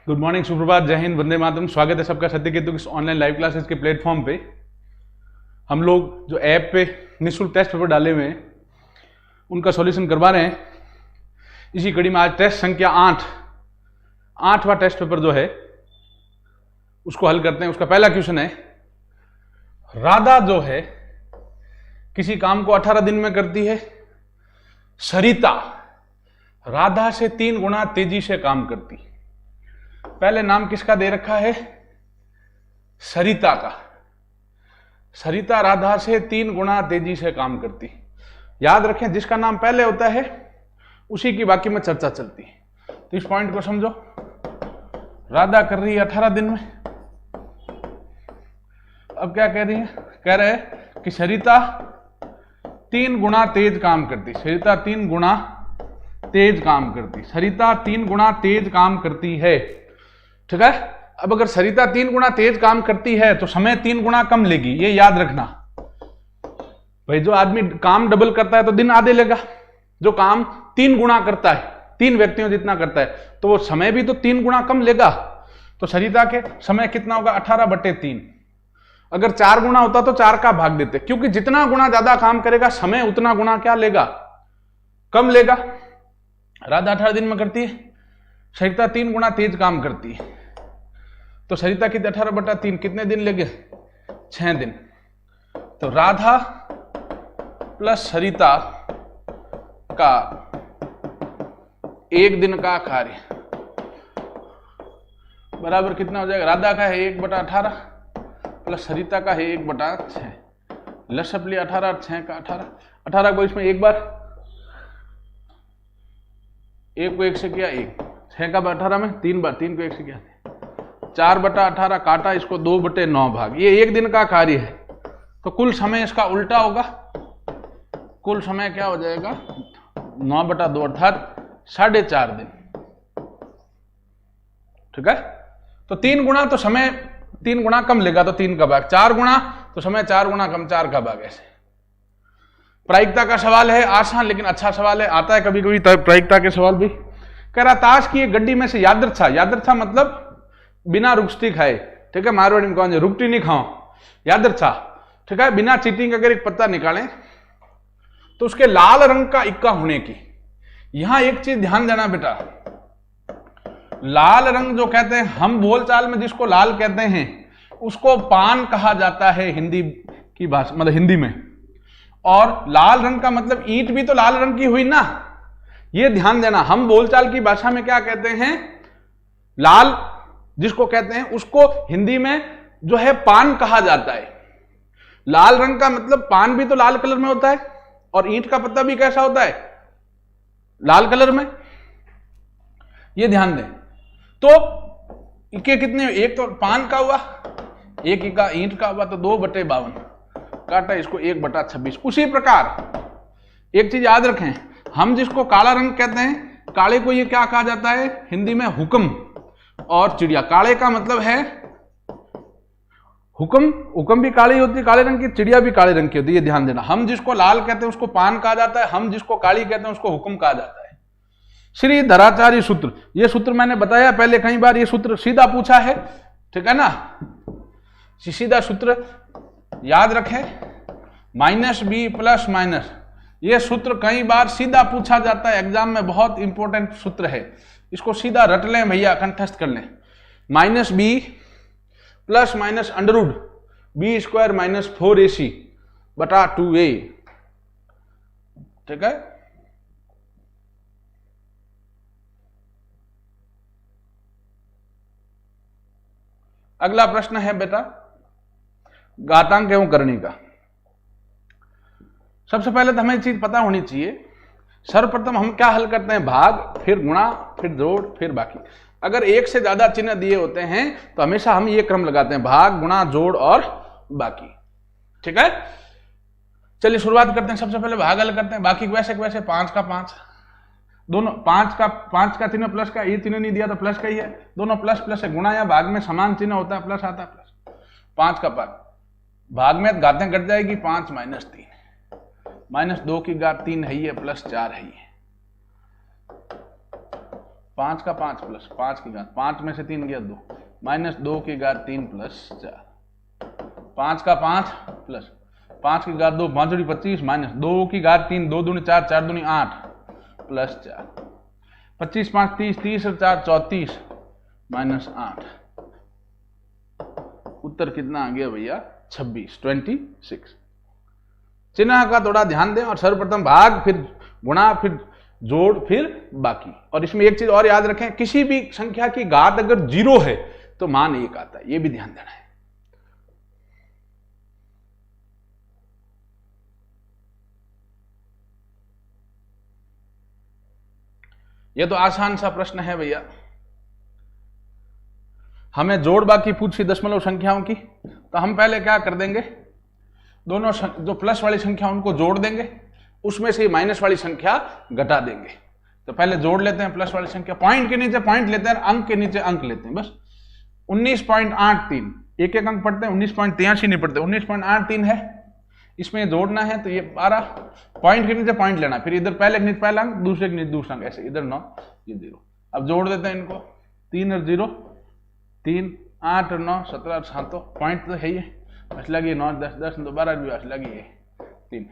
Good morning, सुप्रभात, जय हिंद, वंदे मातरम। स्वागत है सबका सत्य केतु की ऑनलाइन लाइव क्लासेस के प्लेटफॉर्म पे। हम लोग जो ऐप पे निःशुल्क टेस्ट पेपर डाले हुए हैं उनका सॉल्यूशन करवा रहे हैं। इसी कड़ी में आज टेस्ट संख्या 8वां टेस्ट पेपर जो है उसको हल करते हैं। उसका पहला क्वेश्चन है, राधा जो है किसी काम को 18 दिन में करती है, सरिता राधा से 3 गुना तेजी से काम करती। पहले नाम किसका दे रखा है? सरिता का। सरिता राधा से 3 गुना तेजी से काम करती। याद रखें, जिसका नाम पहले होता है उसी की बाकी में चर्चा चलती है। तो इस पॉइंट को समझो। राधा कर रही है 18 दिन में। अब क्या कह रही है? कह रहे हैं कि सरिता 3 गुना तेज काम करती। सरिता 3 गुना तेज काम करती। सरिता 3 गुना तेज काम करती है, ठीक है। अब अगर सरिता 3 गुना तेज काम करती है तो समय 3 गुना कम लेगी, ये याद रखना भाई। जो आदमी काम डबल करता है तो दिन आधे लेगा। जो काम 3 गुना करता है, 3 व्यक्तियों जितना करता है, तो वो समय भी तो 3 गुना कम लेगा। तो सरिता के समय कितना होगा? 18/3। अगर 4 गुना होता तो 4 का भाग देते, क्योंकि जितना गुना ज्यादा काम करेगा समय उतना गुना क्या लेगा? कम लेगा। राधा 18 दिन में करती है, सरिता 3 गुना तेज काम करती है। तो सरिता कितने 18/3 कितने दिन लेंगे? 6 दिन। तो राधा प्लस सरिता का 1 दिन का कार्य बराबर कितना हो जाएगा? राधा का है 1/18 प्लस सरिता का है 1/6। लसपली 18 और 6 का 18 को इसमें एक बार 1 को 1 से किया 1, 6 का 18 में 3 बार 3 को 1 से किया 4/18 काटा, इसको 2/9 भाग। ये 1 दिन का कार्य है। तो कुल समय इसका उल्टा होगा। कुल समय क्या हो जाएगा? 9/2 अर्थात 4.5 दिन, ठीक है। तो 3 गुना तो समय 3 गुना कम लेगा, तो 3 का भाग। 4 गुना तो समय 4 गुना कम, 4 का भाग। ऐसे प्रायिकता का सवाल है, आसान लेकिन अच्छा सवाल है। आता है कभी कभी प्रायिकता के सवाल भी। कह रहा ताश की एक गड्डी में से यादृच्छा मतलब बिना रुकती खाए, ठीक है। मारवाड़ी में कौन है? रुकती नहीं खाओ, यादृच्छा, ठीक है। बिना चीटिंग अगर एक पत्ता निकालें तो उसके लाल रंग का इक्का होने की। यहां एक चीज ध्यान देना बेटा, लाल रंग जो कहते हैं, हम बोलचाल में जिसको लाल कहते हैं उसको पान कहा जाता है हिंदी की भाषा, मतलब हिंदी में। और लाल रंग का मतलब ईंट भी तो लाल रंग की हुई ना, ये ध्यान देना। हम बोलचाल की भाषा में क्या कहते हैं? लाल जिसको कहते हैं उसको हिंदी में जो है पान कहा जाता है। लाल रंग का मतलब पान भी तो लाल कलर में होता है और ईंट का पत्ता भी कैसा होता है? लाल कलर में। ये ध्यान दें। तो इके कितने? एक तो पान का हुआ, एक इका ईंट का हुआ, तो 2/52 काटा, इसको 1/26। उसी प्रकार एक चीज याद रखें, हम जिसको काला रंग कहते हैं, काले को ये क्या कहा जाता है हिंदी में? हुक्म और चिड़िया। काले का मतलब है हुक्म भी काली होती है, काले रंग की, चिड़िया भी काले रंग की होती है। ये ध्यान देना। हम जिसको लाल कहते हैं उसको पान कहा जाता है, हम जिसको काली कहते हैं उसको हुक्म कहा जाता है। श्री धराचार्य सूत्र, ये सूत्र मैंने बताया पहले कई बार। ये सूत्र सीधा पूछा है, ठीक है ना। सीधा सूत्र याद रखें, -b प्लस माइनस। ये सूत्र कई बार सीधा पूछा जाता है एग्जाम में, बहुत इंपॉर्टेंट सूत्र है। इसको सीधा रट लें भैया, कंठस्थ कर लें। -b plus minus √ b² - 4ac बटा 2a, ठीक है। अगला प्रश्न है बेटा घातांक एवं करणी का। सबसे पहले तो हमें चीज पता होनी चाहिए, सर्वप्रथम हम क्या हल करते हैं? भाग, फिर गुणा, फिर जोड़, फिर बाकी। अगर एक से ज्यादा चिन्ह दिए होते हैं तो हमेशा हम ये क्रम लगाते हैं, भाग, गुणा, जोड़ और बाकी, ठीक है। चलिए शुरुआत करते हैं। सबसे पहले भाग हल करते हैं। बाकी वैसे 5 का 5, दोनों 5 का चिन्ह प्लस का, ये चिन्ह नहीं दिया तो प्लस का ही है। दोनों प्लस प्लस है। गुणा या भाग में समान चिन्ह होता है, प्लस आता है प्लस। 5 का 5 भाग में घातें घट जाएगी, 5 - 3 -2 की घात 3 है, प्लस 4 है। 5 का 5 प्लस 5 की घात 5 में से 3 गया 2 माइनस 2 की घात 3 प्लस 4 5 का 5 प्लस 5 की घात 2 5 दूनी 25 माइनस 2 की घात 3 2 दूनी 4 4 दूनी 8 प्लस 4 25 5 30 30 और 4 34 माइनस 8 उत्तर कितना आ गया भैया 26 चिन्ह का थोड़ा ध्यान दें और सर्वप्रथम भाग फिर गुणा फिर जोड़ फिर बाकी। और इसमें एक चीज और याद रखें, किसी भी संख्या की घात अगर 0 है तो मान 1 आता है, यह भी ध्यान देना है। यह तो आसान सा प्रश्न है भैया। हमें जोड़ बाकी पूछी दशमलव संख्याओं की, तो हम पहले क्या कर देंगे, दोनों जो प्लस वाली संख्या उनको जोड़ देंगे, उसमें से माइनस वाली संख्या घटा देंगे। तो पहले जोड़ लेते हैं प्लस वाली संख्या, पॉइंट के नीचे पॉइंट लेते हैं, अंक के नीचे अंक लेते हैं। बस 19.83 एक एक अंक पढ़ते हैं, 19.83 नहीं पढ़ते, 19.83 है, इसमें जोड़ना है तो ये 12 पॉइंट के नीचे पॉइंट लेना, फिर इधर पहले के नीचे पहला अंक, दूसरे के नीचे दूसरा अंक, ऐसे इधर 9 ये 0। अब जोड़ देते हैं इनको, 3 और 0 3 8 और 9 17 और 7 पॉइंट तो है ही, लगी 9 10 10 2 12 भी लगी है 3,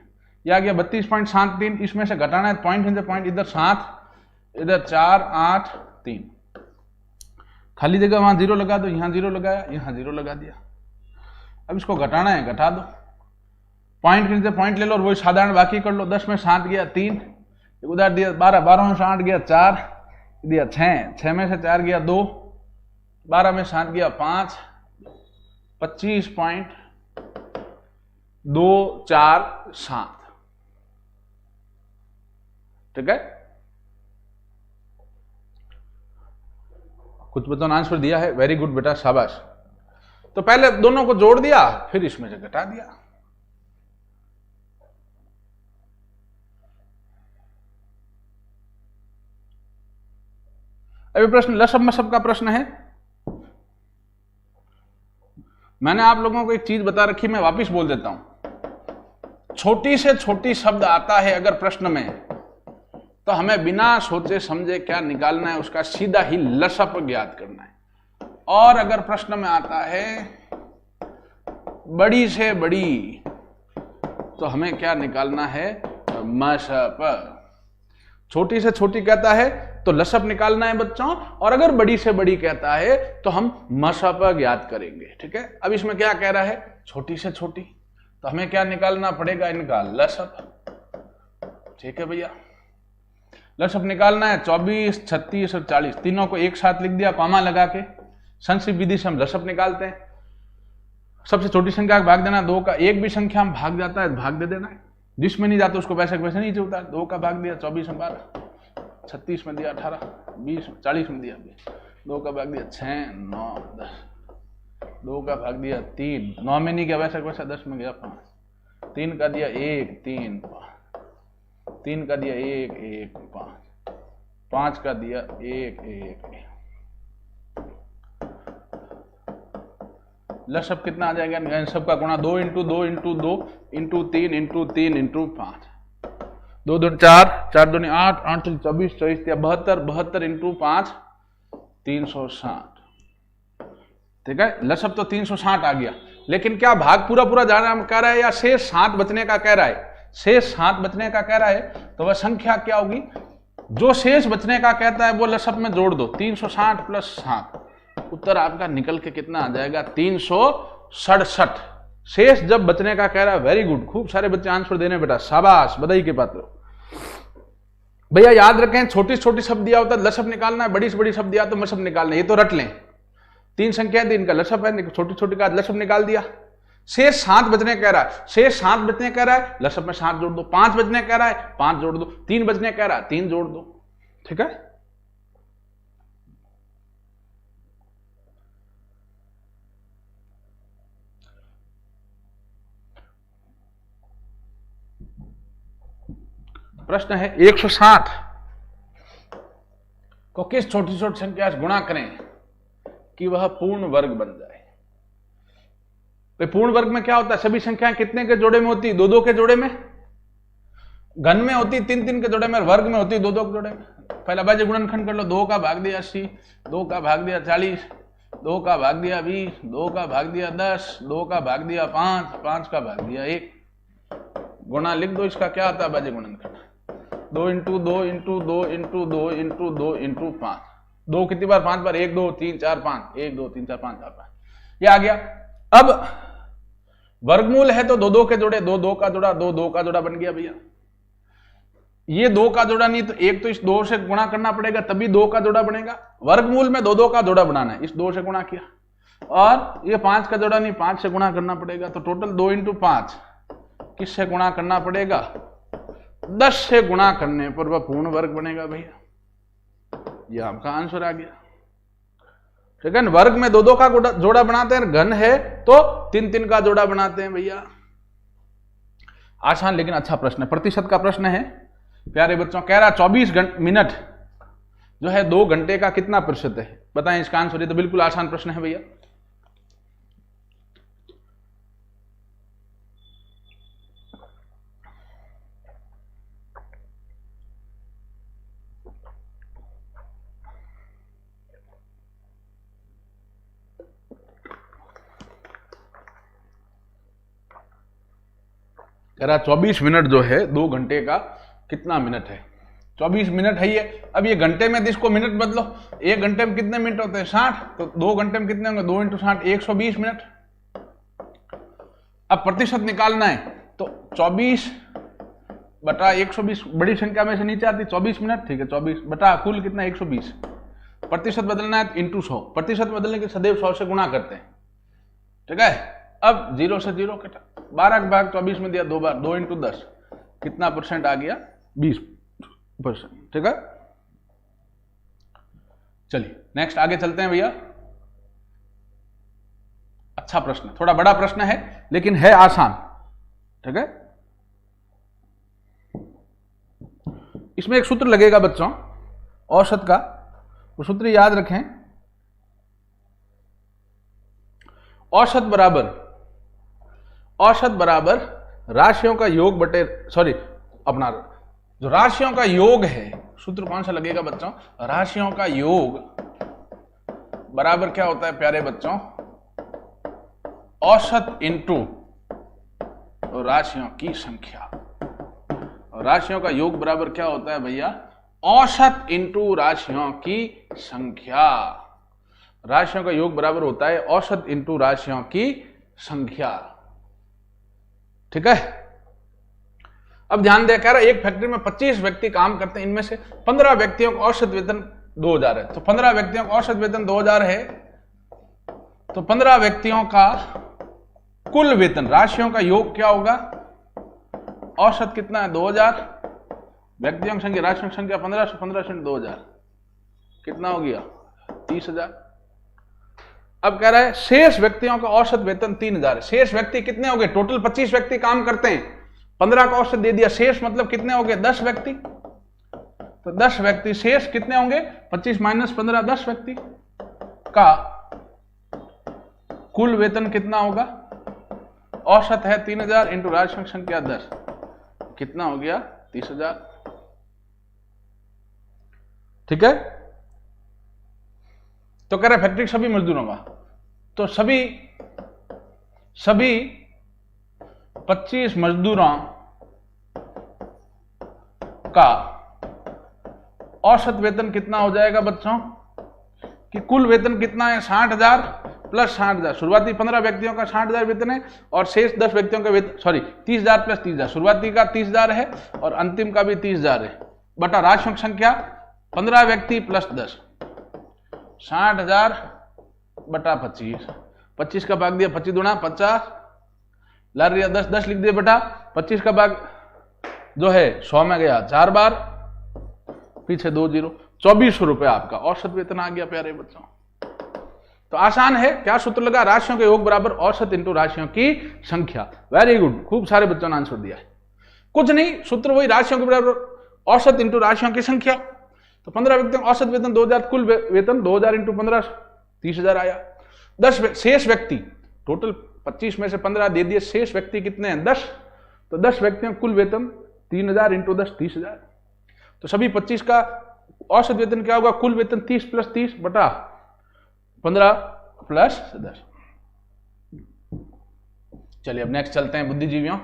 यह आ गया 32.73। इसमें से घटाना है पॉइंट नीचे पॉइंट, इधर 7 इधर 4 8 3, खाली जगह वहां 0 लगा दो, यहां 0 लगाया, यहां 0 लगा दिया। अब इसको घटाना है, घटा दो, पॉइंट के नीचे पॉइंट ले लो और वही साधारण बाकी कर लो। 10 में 7 गया 3, उधर दिया 12 12 में 8 गया 4 दिया 6 6 में से 4 गया 2 12 में 7 गया 5 25.247। ठीक है, कुछ बच्चों ने आंसर दिया है, वेरी गुड बेटा, शाबाश। तो पहले दोनों को जोड़ दिया, फिर इसमें से घटा दिया। अभी प्रश्न लसब मसब का प्रश्न है। मैंने आप लोगों को एक चीज बता रखी, मैं वापिस बोल देता हूं। छोटी से छोटी शब्द आता है अगर प्रश्न में, तो हमें बिना सोचे समझे क्या निकालना है, उसका सीधा ही लसप ज्ञात करना है। और अगर प्रश्न में आता है बड़ी से बड़ी, तो हमें क्या निकालना है, मसप। छोटी से छोटी कहता है तो लसप निकालना है बच्चों, और अगर बड़ी से बड़ी कहता है तो हम मसप ज्ञात करेंगे। ठीक है, अब इसमें क्या कह रहा है, छोटी से छोटी, तो हमें क्या निकालना पड़ेगा, इनका लसप। ठीक है भैया, लसप निकालना है। 24 36 और 40 तीनों को एक साथ लिख दिया कॉमा लगा के, संक्षिप्त विधि से हम लसप निकालते हैं। सबसे छोटी संख्या का भाग देना, 2 का एक भी संख्या में भाग जाता है भाग दे देना है, जिसमें नहीं जाता उसको वैसे नहीं चलता। 2 का भाग दिया 24 में 12, 36 में दिया 18, 20 40 में दिया 20, 2 का भाग दिया 6 9 10, 2 का भाग दिया 3, 9 में नहीं गया वैसा 10 में गया 5, 3 का दिया 1 3 3 का दिया 1 1 5, 5 का दिया 1 1 1। लसप कितना आ जाएगा, सबका गुणा 2 into 2 into 2 into 3 into 3 into 5, 2 2 4 4 2 8 8 24 24 72 72 into 5 360। ठीक है, लसप तो 360 आ गया, लेकिन क्या भाग पूरा पूरा जाना कह रहा है या शेष 7 बचने का कह रहा है? शेष 7 बचने का कह रहा है, तो वह संख्या क्या होगी, जो शेष बचने का कहता है वो लसप में जोड़ दो, 360 प्लस 7, उत्तर आपका निकल के कितना आ जाएगा, 367। शेष जब बचने का कह रहा है, वेरी गुड, खूब सारे बच्चे आंसर देने बेटा, शाबाश, बधाई के पात्र। भैया याद रखें, छोटी छोटी शब्द दिया होता है लसप निकालना है, बड़ी से बड़ी शब्द दिया तो मसप निकालना है, ये तो रट लें। 3 संख्या थी, इनका लसप है, छोटी छोटी का लसप निकाल दिया। शेष 7 बचने कह रहा है, शेष 7 बचने कह रहा है, लसप में 7 जोड़ दो। 5 बचने कह रहा है, 5 जोड़ दो। 3 बचने कह रहा है, 3 जोड़ दो। ठीक है, प्रश्न है 160 को किस छोटी छोटी संख्या से गुणा करें कि वह पूर्ण वर्ग बन जाए। तो पूर्ण वर्ग में क्या होता है, सभी संख्याएं कितने के जोड़े में होती, 2 2 के जोड़े में, घन में होती 3 3 के जोड़े में, वर्ग में होती 2 2 के जोड़े में। पहला बाजे गुणनखंड कर लो, 2 का भाग दिया 80, 2 का भाग दिया 40, 2 का भाग दिया 20, 2 का भाग दिया 10, 2 का भाग दिया 5, 5 का भाग दिया 1, गुणा लिख दो। इसका क्या आता है बाजे गुणनखंड? 2 into 2 into 2 into 2 into 2 into 5। 2 कितनी बार? 5 बार। 1 2 3 4 5, 1 2 3 4 5 4 5, ये आ गया। अब वर्गमूल है तो 2 2 के जोड़े, 2 2 का जोड़ा, 2 2 का जोड़ा बन गया भैया। ये 2 का जोड़ा नहीं तो एक तो इस 2 से गुणा करना पड़ेगा तभी 2 का जोड़ा बनेगा। वर्गमूल में 2 2 का जोड़ा बनाना है, इस 2 से गुणा किया। और ये 5 का जोड़ा नहीं, 5 से गुणा करना पड़ेगा। तो टोटल 2 इंटू 5 किससे गुणा करना पड़ेगा? 10 से गुणा करने पर वह पूर्ण वर्ग बनेगा भैया। ये आपका आंसर आ गया। ठीक है, वर्ग में 2 2 का जोड़ा बनाते हैं, घन है तो 3 3 का जोड़ा बनाते हैं भैया। आसान लेकिन अच्छा प्रश्न है, प्रतिशत का प्रश्न है प्यारे बच्चों। कह रहा 24 मिनट जो है 2 घंटे का कितना प्रतिशत है? बताएं इसका आंसर। ये तो बिल्कुल आसान प्रश्न है भैया। कह रहा 24 मिनट जो है 2 घंटे का कितना मिनट है? 24 मिनट है ये। अब ये घंटे में इसको मिनट बदलो, 1 घंटे में कितने मिनट होते हैं? 60। तो 2 घंटे में कितने होंगे? 2 इंटू 60, 120 मिनट। अब प्रतिशत निकालना है तो 24 बटा 120, बड़ी संख्या में से नीचे आती 24 मिनट। ठीक है, 24 बटा कुल कितना? 120। प्रतिशत बदलना है इंटू 100। प्रतिशत बदलने के सदैव 100 से गुणा करते हैं। ठीक है, अब 0 से 0 कटा, 12 का भाग 24 में दिया 2 बार, 2 इंटू 10 कितना परसेंट आ गया? 20%। ठीक है, चलिए नेक्स्ट आगे चलते हैं भैया। अच्छा प्रश्न, थोड़ा बड़ा प्रश्न है लेकिन है आसान। ठीक है, इसमें एक सूत्र लगेगा बच्चों औसत का, वो सूत्र याद रखें। औसत बराबर राशियों का योग बटे, सॉरी अपना जो राशियों का योग है, सूत्र कौन सा लगेगा बच्चों? राशियों का योग बराबर क्या होता है प्यारे बच्चों? औसत इंटू राशियों की संख्या। राशियों का योग बराबर क्या होता है भैया? औसत इंटू राशियों की संख्या। राशियों का योग बराबर होता है औसत इंटू राशियों की संख्या। ठीक है, अब ध्यान दे, कह रहा एक फैक्ट्री में 25 व्यक्ति काम करते हैं, इनमें से 15 व्यक्तियों का औसत वेतन 2000 है। तो 15 व्यक्तियों का औसत वेतन 2000 है, तो 15 व्यक्तियों का कुल वेतन, राशियों का योग क्या होगा? औसत कितना है? 2000। व्यक्तियों की संख्या, राशियों की संख्या 1500, 1500 2000 कितना हो गया? 30,000। अब कह रहा है शेष व्यक्तियों का औसत वेतन 3000 है। शेष व्यक्ति कितने हो गए? टोटल 25 व्यक्ति काम करते हैं, 15 का औसत दे दिया, शेष मतलब कितने हो गए? 10 व्यक्ति। तो 10 व्यक्ति शेष कितने होंगे? 25 माइनस 15, 10 व्यक्ति का कुल वेतन कितना होगा? औसत है 3000 इंटू राशियों की संख्या 10, कितना हो गया? 30,000। ठीक है, तो कह रहे फैक्ट्री सभी मजदूरों का, तो सभी 25 मजदूरों का औसत वेतन कितना हो जाएगा बच्चों? कि कुल वेतन कितना है? 60,000 प्लस 60,000। शुरुआती 15 व्यक्तियों का 60,000 वेतन है और शेष 10 व्यक्तियों का वेतन, सॉरी 30,000 प्लस 30,000। शुरुआती का 30,000 है और अंतिम का भी 30,000 है, बटा राशियों की संख्या 15 व्यक्ति प्लस 10, 60,000 बटा 25। 25 का भाग दिया 25 दूना 50, ला रिया 10, 10 लिख दिया बटा 25 का भाग जो है 100 में गया 4 बार, पीछे 2 0, 2400 रुपए आपका औसत वेतन आ गया प्यारे बच्चों। तो आसान है, क्या सूत्र लगा? राशियों के योग बराबर औसत इंटू राशियों की संख्या। वेरी गुड, खूब सारे बच्चों ने आंसर दिया है। कुछ नहीं, सूत्र वही, राशियों के बराबर औसत इंटू राशियों की संख्या। तो 15 व्यक्तियों औसत वेतन 2000, कुल वेतन 2000 इंटू 15 30,000 आया। 10 शेष व्यक्ति, टोटल 25 में से 15 दे दिए, शेष व्यक्ति कितने हैं? 10। तो 10 व्यक्तियों कुल वेतन 3000 इंटू 10 30,000। तो सभी 25 का औसत वेतन क्या होगा, कुल वेतन 30 + 30 बटा 15 + 10। चलिए अब नेक्स्ट चलते हैं बुद्धिजीवियों।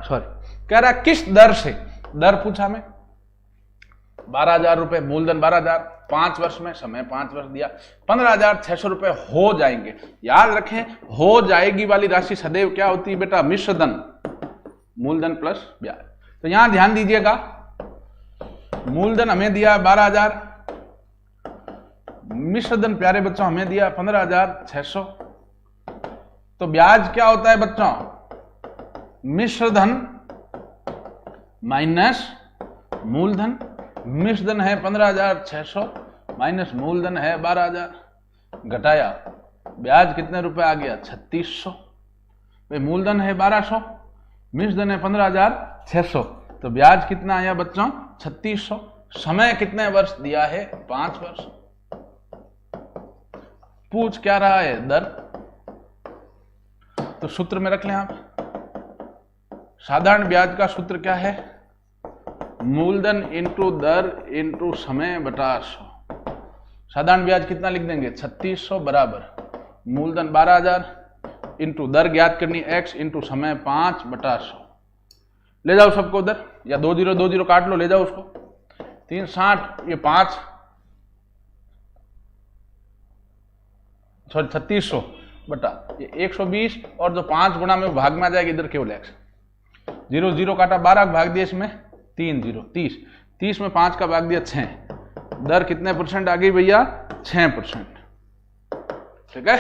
सॉरी, कह रहा किस दर से, दर पूछा हमें 12,000 रुपए, मूलधन 12,000, 5 वर्ष में, समय 5 वर्ष दिया, 15,600 रुपए हो जाएंगे। याद रखें हो जाएगी वाली राशि सदैव क्या होती है बेटा, मिश्र धन, मूलधन प्लस ब्याज। तो यहां ध्यान दीजिएगा, मूलधन हमें दिया 12,000, मिश्र धन प्यारे बच्चों हमें दिया 15,600। तो ब्याज क्या होता है बच्चों, मिश्र धन माइनस मूलधन। मिश्र धन है 15,600 माइनस मूलधन है 12,000, घटाया ब्याज कितने रुपए आ गया, 3600। भाई मूलधन है 1200, मिश्र धन है 15,600, तो ब्याज कितना आया बच्चों, 3600। समय कितने वर्ष दिया है, 5 वर्ष। पूछ क्या रहा है, दर। तो सूत्र में रख लें आप, साधारण ब्याज का सूत्र क्या है, मूलधन इंटू दर इंटू समय बटा 100। साधारण ब्याज कितना लिख देंगे, 3600 बराबर मूलधन 12,000 इंटू दर ज्ञात करनी x इंटू समय 5 बटा 100। ले जाओ सबको उधर, या 2 0 2 0 काट लो, ले जाओ उसको। 360, ये 5 सॉरी 3600 बटा ये 120, और जो 5 गुना में भाग में आ जाएगी इधर केवल x। 0 0 काटा, 12 भाग दिया इसमें 3 0 30, 30 में 5 का भाग दिया 6। दर कितने % आ गई भैया, 6%। ठीक है,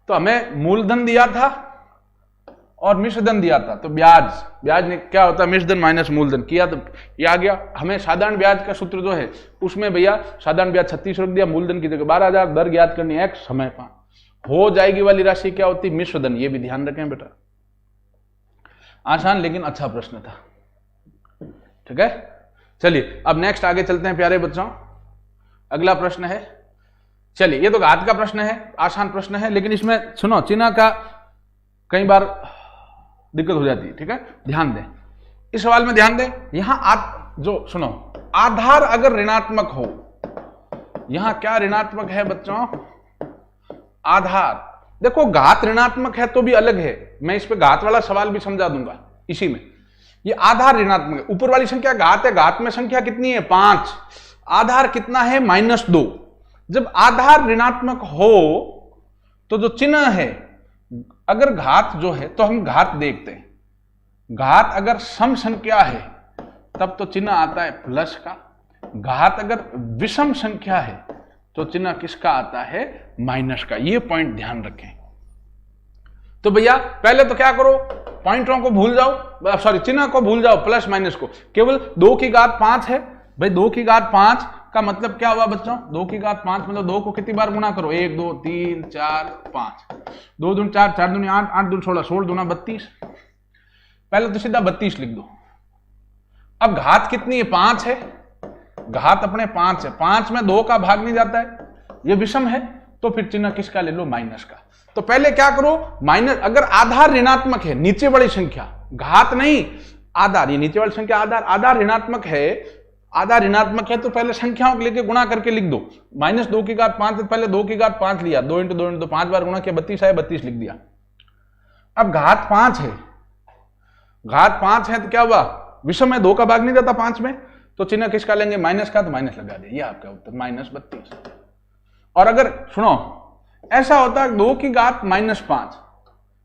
तो हमें मूलधन दिया था और मिश्रधन दिया था, तो ब्याज ने क्या होता है, मिश्रधन माइनस मूलधन किया, तो ये आ गया। हमें साधारण ब्याज का सूत्र जो है उसमें भैया साधारण ब्याज 36 रख दिया, मूलधन की जगह 12,000, दर ज्ञात करनी x, समय 5। हो जाएगी वाली राशि क्या होती, मिश्रधन। ये भी ध्यान रखें बेटा, आसान लेकिन अच्छा प्रश्न था। ठीक है, चलिए अब नेक्स्ट आगे चलते हैं प्यारे बच्चों। अगला प्रश्न है, चलिए ये तो घात का प्रश्न है, आसान प्रश्न है, लेकिन इसमें सुनो चिन्ह का कई बार दिक्कत हो जाती है। ठीक है, ध्यान दें इस सवाल में, ध्यान दें। यहां जो सुनो, आधार अगर ऋणात्मक हो, यहां क्या ऋणात्मक है बच्चों, आधार। देखो घात ऋणात्मक है तो भी अलग है, मैं इस पे घात वाला सवाल भी समझा दूंगा इसी में। ये आधार ऋणात्मक है, ऊपर वाली संख्या घात है, घात में संख्या कितनी है, 5, आधार कितना है, -2। जब आधार ऋणात्मक हो तो जो चिन्ह है, अगर घात जो है तो हम घात देखते हैं। घात अगर सम संख्या है तब तो चिन्ह आता है प्लस का, घात अगर विषम संख्या है तो चिन्ह किसका आता है, माइनस का। ये पॉइंट ध्यान रखें। तो भैया पहले तो क्या करो, पॉइंटों को भूल जाओ, सॉरी चिन्ह को भूल जाओ, प्लस माइनस को। केवल 2 की घात 5 है भाई, 2 की घात 5 का मतलब क्या हुआ बच्चों, 2 की घात 5 मतलब 2 को कितनी बार गुणा करो, 1 2 3 4 5, 2 दूनी 4, 4 दूनी 8, 8 दूनी 16, 16 दूना 32। पहले तो सीधा 32 लिख दो। अब घात कितनी है, 5 है, घात अपने 5 है, 5 में 2 का भाग नहीं जाता है, ये विषम है, तो फिर चिन्ह किसका ले लो, माइनस का। तो पहले क्या करो, माइनस, अगर आधार ऋणात्मक है, नीचे वाली संख्या, घात नहीं आधार, ये नीचे वाली संख्या आधार, आधार ऋणात्मक है, आधार ऋणात्मक है तो पहले संख्याओं को लेके गुणा करके लिख दो। -2 की घात 5 है, पहले 2 की घात 5 लिया, 2 × 2 × 2 5 बार गुणा किया, 32 आया, 32 लिख दिया। अब घात 5 है, घात 5 है तो क्या हुआ, विषम है, 2 का भाग नहीं जाता 5 में, तो चिन्ह किसका लेंगे, माइनस का, तो माइनस लगा दिया। ये आपका उत्तर -32। और अगर सुनो ऐसा होता है 2 की घात -5,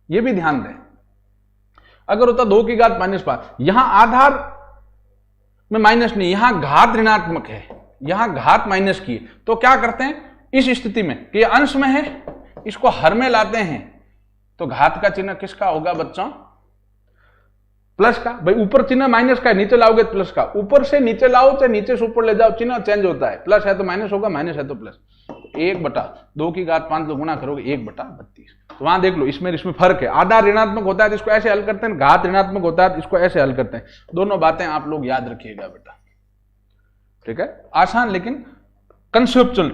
ये भी ध्यान दें, अगर होता 2 की घात -5, यहां आधार में माइनस नहीं, यहां घात ऋणात्मक है, यहां घात माइनस की, तो क्या करते हैं इस स्थिति में कि ये अंश में है, इसको हर में लाते हैं, तो घात का चिन्ह किसका होगा बच्चों, प्लस का। भाई ऊपर चिन्ह माइनस का है, नीचे लाओगे प्लस का, ऊपर से नीचे लाओ चाहे नीचे से ऊपर ले जाओ, चिन्ह चेंज होता है, प्लस है तो माइनस होगा, माइनस है तो प्लस। 1/2 की घात 5 तो गुणा करोगे 1/32। तो वहां देख लो, इसमें फर्क है, आधार ऋणात्मक होता है तो इसको ऐसे हल करते हैं, घात ऋणात्मक होता है तो इसको ऐसे हल करते हैं। दोनों बातें आप लोग याद रखिएगा बेटा। ठीक है, आसान लेकिन कंसेप्चुअल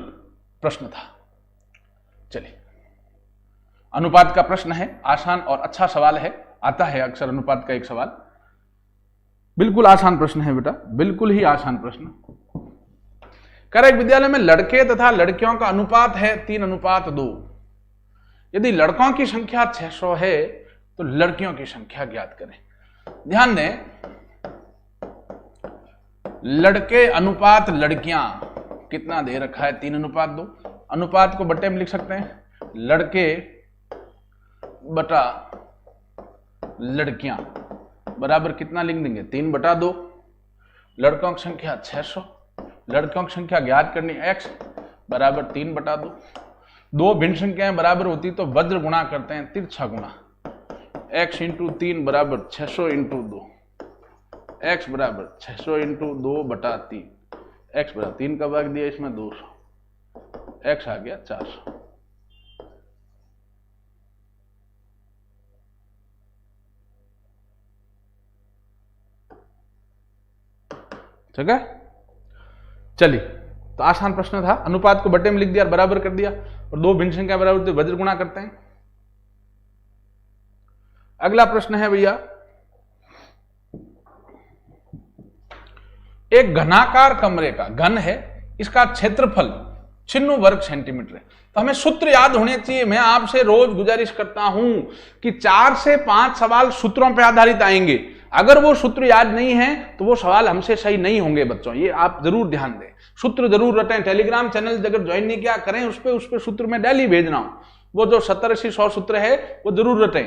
प्रश्न था। चलिए, अनुपात का प्रश्न है, आसान और अच्छा सवाल है, आता है अक्सर अनुपात का एक सवाल। बिल्कुल आसान प्रश्न है बेटा, बिल्कुल ही आसान प्रश्न। कह रहा है एक विद्यालय में लड़के तथा लड़कियों का अनुपात है 3:2। यदि लड़कों की संख्या 600 है तो लड़कियों की संख्या ज्ञात करें। ध्यान दें, लड़के अनुपात लड़कियां कितना दे रखा है 3:2। अनुपात को बट्टे में लिख सकते हैं, लड़के बटा लड़कियां बराबर कितना लिख देंगे 3/2। लड़कों की संख्या 600, लड़कों की संख्या ज्ञात करनी x बराबर 3/2। दो भिन्न संख्याएं बराबर होती तो वज्र गुणा करते हैं, तिरछा गुणा, x × 3 बराबर 600 × 2, x बराबर 600 × 2/3, x बराबर 3 का भाग दिया इसमें 200, x आ गया 400। ठीक है, चलिए, तो आसान प्रश्न था, अनुपात को बट्टे में लिख दिया, बराबर कर दिया, और दो भिन्न संख्या बराबर तो वज्र गुणा करते हैं। अगला प्रश्न है भैया, एक घनाकार कमरे का, घन है, इसका क्षेत्रफल 96 वर्ग सेंटीमीटर है। तो हमें सूत्र याद होने चाहिए। मैं आपसे रोज गुजारिश करता हूं कि 4 से 5 सवाल सूत्रों पर आधारित आएंगे। अगर वो सूत्र याद नहीं है तो वो सवाल हमसे सही नहीं होंगे बच्चों, ये आप जरूर ध्यान दें। सूत्र जरूर रटें, टेलीग्राम चैनल अगर ज्वाइन नहीं किया करें, उस पे सूत्र में डेली भेज रहा हूं, वो जो 70, 80, 100 सूत्र है वो जरूर रटें।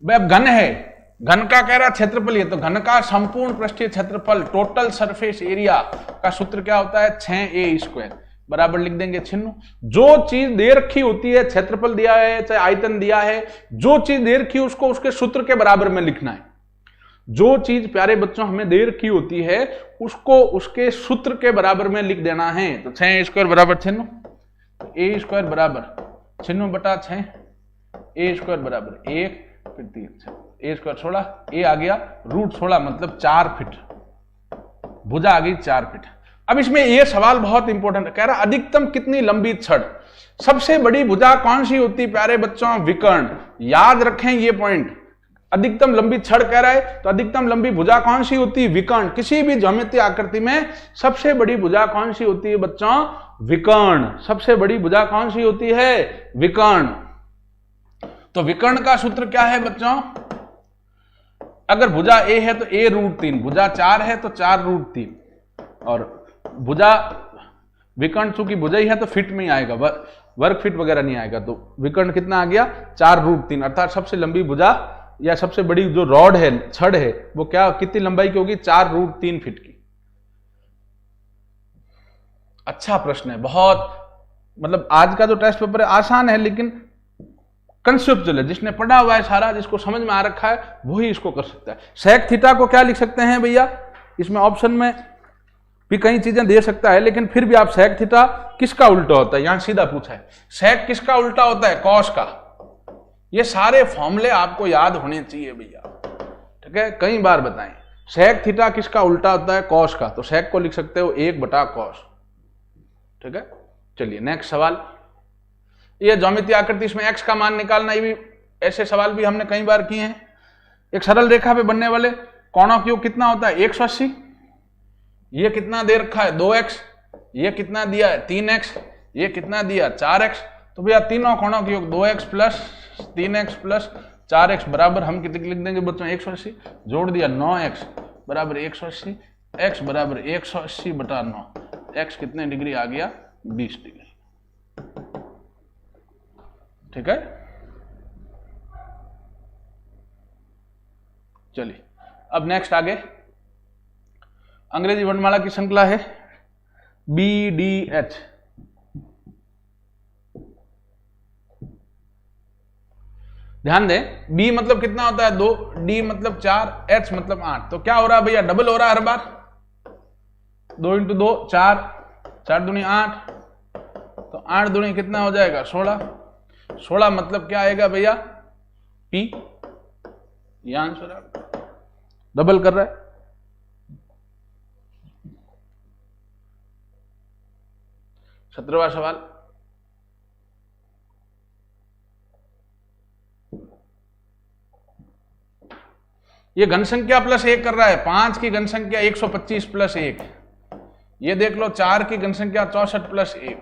अब घन है, घन का कह रहा क्षेत्रफल, है तो घन का संपूर्ण पृष्ठीय क्षेत्रफल टोटल सरफेस एरिया का सूत्र क्या होता है 6a² बराबर लिख देंगे 96। जो चीज दे रखी होती है, क्षेत्रफल दिया है चाहे आयतन दिया है, जो चीज दे रखी है उसको उसके सूत्र के बराबर में लिखना है। जो चीज प्यारे बच्चों हमें दे रखी होती है उसको उसके सूत्र के बराबर में लिख देना है। तो 6a² बराबर 96, a² बराबर 96/6, a² बराबर 1, फिर 3, a² 16, a आ गया √16 मतलब 4 फीट, भुजा आ गई 4 फीट। अब इसमें यह सवाल बहुत इंपॉर्टेंट है, कह रहा अधिकतम कितनी लंबी छड़, सबसे बड़ी भुजा कौन सी होती प्यारे बच्चों, विकर्ण। याद रखें ये पॉइंट, अधिकतम लंबी छड़ कह रहा है तो अधिकतम लंबी भुजा कौन सी होती है, विकर्ण। किसी भी ज्यामितीय आकृति में सबसे बड़ी भुजा कौन सी होती है बच्चों, विकर्ण। सबसे बड़ी भुजा कौन सी होती है, विकर्ण। तो विकर्ण का सूत्र क्या है बच्चों, अगर भुजा a है तो a√3, भुजा 4 है तो 4√3, और भुजा विकर्ण चूंकि भुजा ही है तो फिट में ही आएगा, वर्ग फीट वगैरह नहीं आएगा। तो विकर्ण कितना आ गया 4√3, अर्थात सबसे लंबी भुजा या सबसे बड़ी जो रॉड है, छड़ है, वो क्या कितनी लंबाई की होगी, 4√3 फीट की। अच्छा प्रश्न है बहुत, मतलब आज का जो टेस्ट पेपर है आसान है लेकिन कंसेप्चुअल है। जिसने पढ़ा हुआ है सारा, जिसको समझ में आ रखा है वही इसको कर सकता है। सेक थीटा को क्या लिख सकते हैं भैया, इसमें ऑप्शन में भी कई चीजें दे सकता है लेकिन फिर भी आप सेक थीटा किसका उल्टा होता है, यहां सीधा पूछा है, सेक किसका उल्टा होता है, कॉस का। ये सारे फॉर्मूले आपको याद होने चाहिए भैया, ठीक है, कई बार बताएं। सेक थीटा किसका उल्टा होता है, कॉस का, तो सेक को लिख सकते हो 1/cos, ठीक है। चलिए नेक्स्ट सवाल, ये ज्यामितीय आकृति, इसमें x का मान निकालना, ये भी ऐसे सवाल भी हमने कई बार किए हैं। एक सरल रेखा पे बनने वाले कोणों की योग कितना होता है 180, ये कितना दे रखा है 2x, ये कितना दिया है 3x, ये कितना दिया 4x। तो भैया तीनों कोणों की योग 2x + 3x + 4x बराबर हम कितने लिख देंगे बच्चों 180, जोड़ दिया 9x बराबर 180, x बराबर 180/9, x कितने डिग्री आ गया 20 डिग्री, ठीक है। चलिए अब नेक्स्ट आगे, अंग्रेजी वर्णमाला की श्रृंखला है BDH। ध्यान दें, B मतलब कितना होता है 2, D मतलब 4, H मतलब 8। तो क्या हो रहा है भैया, डबल हो रहा है हर बार, 2 × 2 4, 4 दूनी 8, तो 8 दूनी कितना हो जाएगा 16, 16 मतलब क्या आएगा भैया P, ये आंसर है, डबल कर रहा है। सत्रहवां सवाल, ये घन संख्या प्लस 1 कर रहा है, 5 की घन संख्या 125 प्लस 1, ये देख लो 4 की घन संख्या 64 प्लस 1,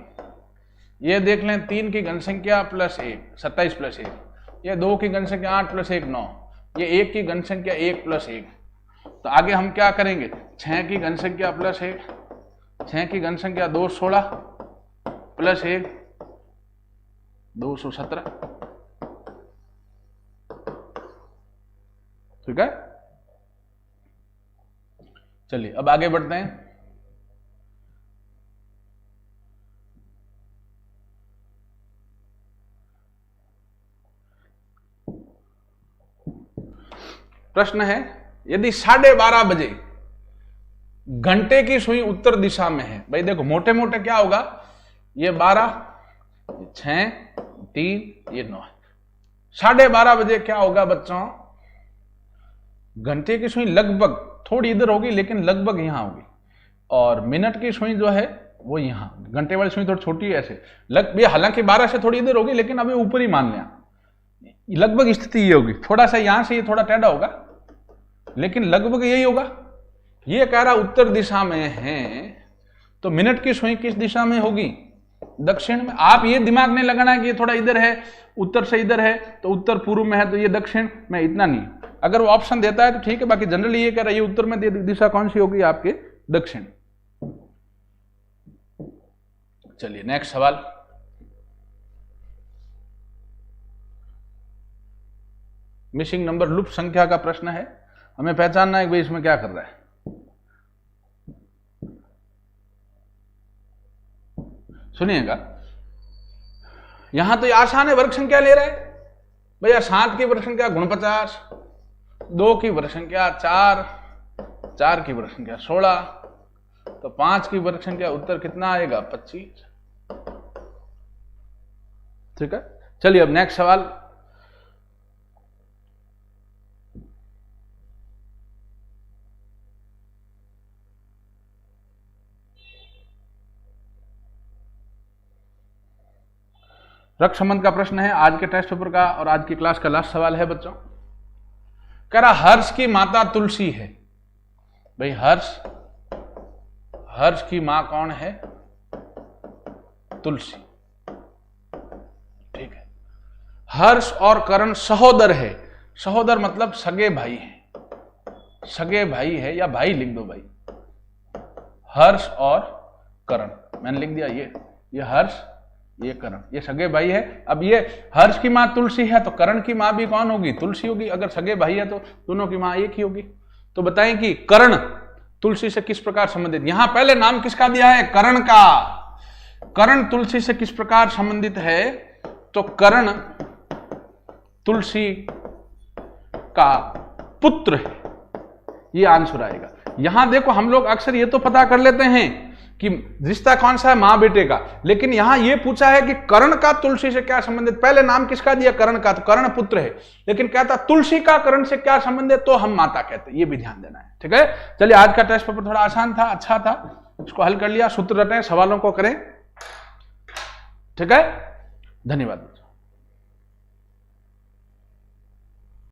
ये देख लें 3 की घन संख्या प्लस 1 27 प्लस 1, ये 2 की घन संख्या 8 प्लस 1 9, ये 1 की घन संख्या 1 प्लस 1। तो आगे हम क्या करेंगे, 6 की घन संख्या प्लस 1, 6 की घन संख्या 2 16 प्लस 1 217, ठीक है। चलिए अब आगे बढ़ते हैं। प्रश्न है, यदि 12:30 बजे घंटे की सुई उत्तर दिशा में है। भाई देखो मोटे मोटे क्या होगा, ये 12 6 3 ये 9 है। 12:30 बजे क्या होगा बच्चों, घंटे की सुई लगभग थोड़ी इधर होगी लेकिन लगभग यहां होगी, और मिनट की सुई जो है वो यहां, घंटे वाली सुई थोड़ी छोटी है ऐसे ये हालांकि 12 से थोड़ी इधर होगी लेकिन अभी ऊपर ही मान लिया, लगभग स्थिति ये होगी, थोड़ा सा यहां से ये थोड़ा टेढ़ा होगा लेकिन लगभग यही होगा। ये कह रहा उत्तर दिशा में है, तो मिनट की सुई किस दिशा में होगी, दक्षिण में। आप ये दिमाग नहीं लगाना है कि ये थोड़ा इधर है, उत्तर से इधर है तो उत्तर पूर्व में है तो ये दक्षिण में, इतना नहीं। अगर वो ऑप्शन देता है तो ठीक है, बाकी जनरली ये कह रहा है ये उत्तर में दिशा कौन सी होगी आपके, दक्षिण। चलिए नेक्स्ट सवाल। मिसिंग नंबर लूप संख्या का प्रश्न है, हमें पहचानना है कि भाई इसमें क्या कर रहा है। सुनिएगा, यहां तो ये आसान है, वर्ग संख्या ले रहा है भैया। 7 की वर्ग संख्या 49, 2 की वर्ग संख्या 4, 4 की वर्ग संख्या 16, तो 5 की वर्ग संख्या उत्तर कितना आएगा 25, ठीक है। चलिए अब नेक्स्ट सवाल। रक्त संबंध का प्रश्न है आज के टेस्ट पेपर का और आज की क्लास का लास्ट सवाल है बच्चों। कह रहा हर्ष की माता तुलसी है। भाई हर्ष की मां कौन है, तुलसी, ठीक है। हर्ष और करण सहोदर है, सहोदर मतलब सगे भाई है, सगे भाई है या भाई लिख दो भाई। हर्ष और करण मैंने लिख दिया, ये हर्ष ये करण, ये सगे भाई है। अब ये हर्ष की मां तुलसी है तो करण की मां भी कौन होगी, तुलसी होगी। अगर सगे भाई है तो दोनों की मां एक ही होगी। तो बताएं कि करण तुलसी से किस प्रकार संबंधित, यहां पहले नाम किसका दिया है, करण का। करण तुलसी से किस प्रकार संबंधित है, तो करण तुलसी का पुत्र है, ये आंसर आएगा। यहां देखो हम लोग अक्सर ये तो पता कर लेते हैं कि रिश्ता कौन सा है, मां बेटे का, लेकिन यहां यह पूछा है कि कर्ण का तुलसी से क्या संबंधित। पहले नाम किसका दिया, कर्ण का, तो कर्ण पुत्र है, लेकिन कहता तुलसी का कर्ण से क्या संबंधित, तो हम माता कहते हैं। ये भी ध्यान देना है, ठीक है। चलिए आज का टेस्ट पेपर थोड़ा आसान था, अच्छा था, इसको हल कर लिया, सूत्र रटें, सवालों को करें, ठीक है। धन्यवाद।